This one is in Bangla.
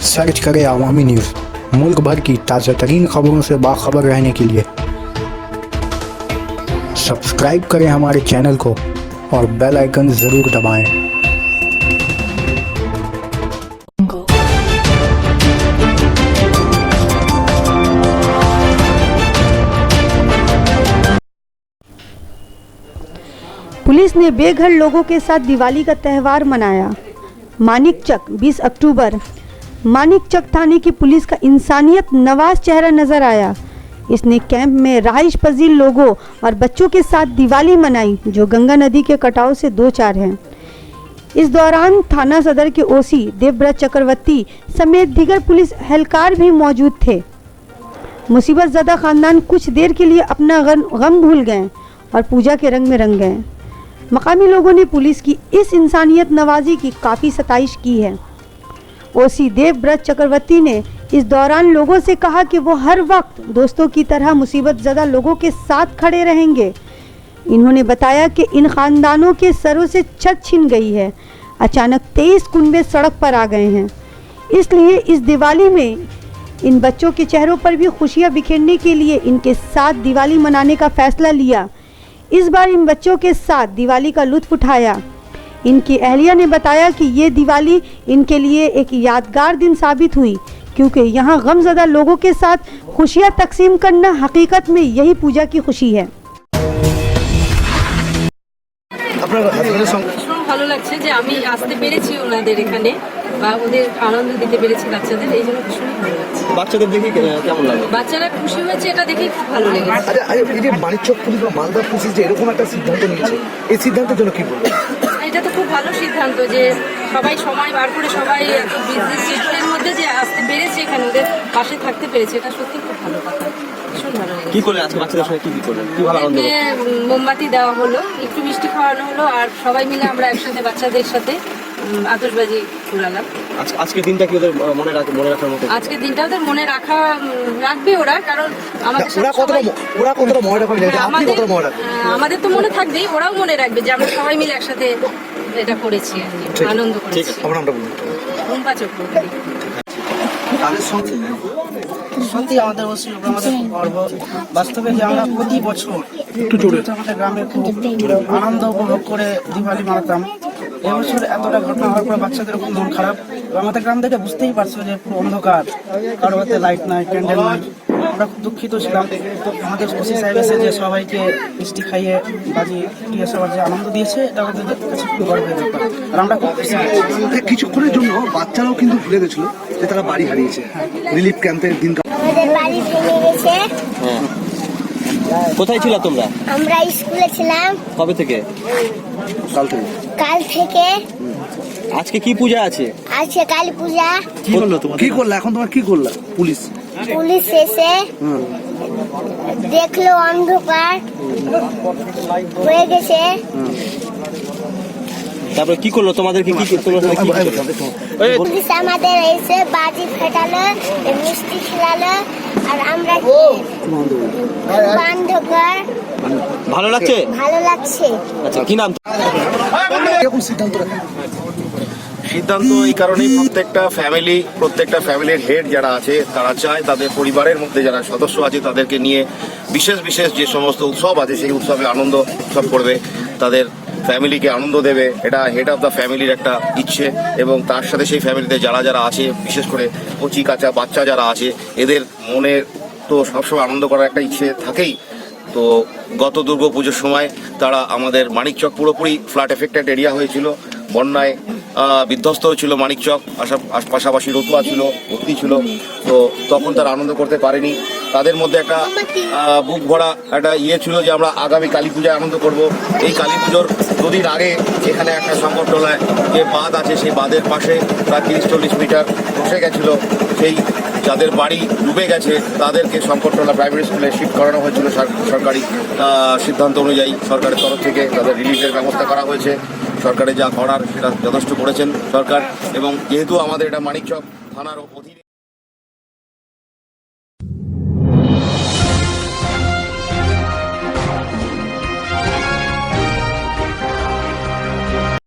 सर्च करें अवामी न्यूज़। मुल्क भर की ताज़ा तरीन खबरों से बाखबर रहने के लिए सब्सक्राइब करें हमारे चैनल को और बेल आइकन ज़रूर दबाएं। पुलिस ने बेघर लोगों के साथ दिवाली का त्यौहार मनाया। मानिकचक 20 अक्टूबर। मानिकचक थाने की पुलिस का इंसानियत नवाज चेहरा नजर आया। इसने कैंप में रहाइश पजीर लोगों और बच्चों के साथ दिवाली मनाई जो गंगा नदी के कटाव से दो चार हैं। इस दौरान थाना सदर के ओसी देवव्रत चक्रवर्ती समेत दीगर पुलिस एहलकार भी मौजूद थे। मुसीबत ज़दा खानदान कुछ देर के लिए अपना गम भूल गए और पूजा के रंग में रंग गए। मकामी लोगों ने पुलिस की इस इंसानियत नवाजी की काफ़ी सताइश की है। ओसी देवव्रत चक्रवर्ती ने इस दौरान लोगों से कहा कि वो हर वक्त दोस्तों की तरह मुसीबत ज़दा लोगों के साथ खड़े रहेंगे। इन्होंने बताया कि इन खानदानों के सरों से छत छिन गई है। अचानक 23 कुनबे सड़क पर आ गए हैं, इसलिए इस दिवाली में इन बच्चों के चेहरों पर भी खुशियां बिखेरने के लिए इनके साथ दिवाली मनाने का फैसला लिया। इस बार इन बच्चों के साथ दिवाली का लुत्फ उठाया। इनकी अहलिया ने बताया कि ये दिवाली इनके लिए एक यादगार दिन साबित हुई, क्योंकि यहाँ गमज़दा लोगों के साथ खुशियाँ तकसीम करना हकीकत में यही पूजा की खुशी है। ভালো লাগছে যে আমি আসতে পেরেছি ওনাদের এখানে বা ওদের আনন্দ দিতে পেরেছি বাচ্চাদের, এই জন্য ভীষণ ভালো লাগছে। বাচ্চাদের দেখে কেমন লাগে? বাচ্চারা খুশি হয়েছে, এটা দেখেই খুব ভালো লেগেছে। আচ্ছা, এই যে মানিকচক পুলিশ বা মালদা পুলিশ যে এরকম একটা সিদ্ধান্ত নিয়েছে, এই সিদ্ধান্তের জন্য কি বলবো? এটা তো খুব ভালো সিদ্ধান্ত যে সবাই সময় বার করে সবাই এত বিজি শিডিউলের মধ্যে যে আসতে পেরেছে, এখানে ওদের পাশে থাকতে পেরেছে, এটা সত্যি খুব ভালো কথা। ভীষণ ভালো লেগেছে। কি করলেন আজকে বাচ্চাদের সঙ্গে, কি করলেন, কি ভালো আনন্দ? মোমবাতি দেওয়া হলো, একটু মিষ্টি খাওয়ানো হলো, আর সবাই মিলে আমরা একসাথে বাচ্চাদের সাথে আতশবাজি উড়ালাম। আজকের দিনটা কি ওদের মনে রাখার মতো? আজকের দিনটা ওদের মনে রাখবে ওরা, কারণ আমাদের কতটা মনে রাখবে, আমাদের তো মনে থাকবেই, ওরাও মনে রাখবে যে আমরা সবাই মিলে একসাথে এটা করেছি, আনন্দ করেছি। রুম্পা চক্রবর্তী। সত্যি আমাদের অবশ্যই আমাদের খুব গর্ব। বাস্তবে যে আমরা প্রতি বছর আমাদের গ্রামে খুব আনন্দ উপভোগ করে দিওয়ালি মানাতাম। এবছর এতটা ঘটনা হওয়ার পর বাচ্চাদের খুব মন খারাপ। আমাদের গ্রাম থেকে বুঝতেই পারছো যে পুরো অন্ধকার, কারো হাতে লাইট নাই, ক্যান্ডেল নাই। আমরা খুব দুঃখিত ছিলাম। আমাদের ওসি সাহেব এসে যে সবাইকে মিষ্টি খাইয়ে বাজি দিয়ে সবার যে আনন্দ দিয়েছে, এটা আমাদের কাছে খুব গর্বের ব্যাপার। আর আমরা খুব খুশি। কিছুক্ষণের জন্য বাচ্চারাও কিন্তু ভুলে গেছিল যে তারা বাড়ি হারিয়েছে। রিলিফ ক্যাম্পের দিন আমাদের বাড়ি ভেঙে গেছে। কোথায় ছিল তোমরা? আমরা স্কুলে ছিলাম। কবে থেকে? কাল থেকে। আজকে কি পূজা আছে? আজকে কালী পূজা। কি করলো তোমার? কি করলা এখন তোমার? কি করলা? পুলিশ এসে দেখলো অন্ধকার হয়ে গেছে। তারপরে কি করলো তোমাদেরকে? পুলিশ আমাদের এসে বাজি ফাটালো, মিষ্টি খেলালো, আর আমরা অন্ধকার। ভালো লাগছে? ভালো লাগছে। আচ্ছা, কি নাম? এরকম সিদ্ধান্ত সিদ্ধান্ত এই কারণেই প্রত্যেকটা ফ্যামিলির হেড যারা আছে তারা চায় তাদের পরিবারের মধ্যে যারা সদস্য আছে তাদেরকে নিয়ে বিশেষ যে সমস্ত উৎসব আছে সেই উৎসবে আনন্দ উৎসব করবে, তাদের ফ্যামিলিকে আনন্দ দেবে। এটা হেড অফ দ্য ফ্যামিলির একটা ইচ্ছে, এবং তার সাথে সেই ফ্যামিলিতে যারা আছে, বিশেষ করে কচি কাঁচা বাচ্চা যারা আছে, এদের মনে তো সবসময় আনন্দ করার একটা ইচ্ছে থাকেই। তো গত দুর্গাপুজোর সময় তারা আমাদের মানিকচক পুরোপুরি ফ্লাড এফেক্টেড এরিয়া হয়েছিল, বন্যায় বিধ্বস্ত হয়েছিল মানিকচক, পাশাপাশি রতুয়া ছিল, ভর্তি ছিল। তো তখন তারা আনন্দ করতে পারেনি। তাদের মধ্যে একটা বুক ভরা একটা ছিল যে আমরা আগামী কালী পূজায় আনন্দ করব। এই কালী পুজোর দুদিন আগে এখানে একটা সংকটতলায় যে বাঁধ আছে, সেই বাঁধের পাশে প্রায় 30-40 মিটার বসে গেছিলো। সেই যাদের বাড়ি ডুবে গেছে তাদেরকে সংকটতলা প্রাইমারি স্কুলে শিফট করানো হয়েছিল সরকারি সিদ্ধান্ত অনুযায়ী। সরকারের তরফ থেকে তাদের রিলিফের ব্যবস্থা করা হয়েছে। সরকারের যা করার সেটা যথেষ্ট করেছেন সরকার, এবং যেহেতু আমাদের এটা মানিকচক থানার অধীনে।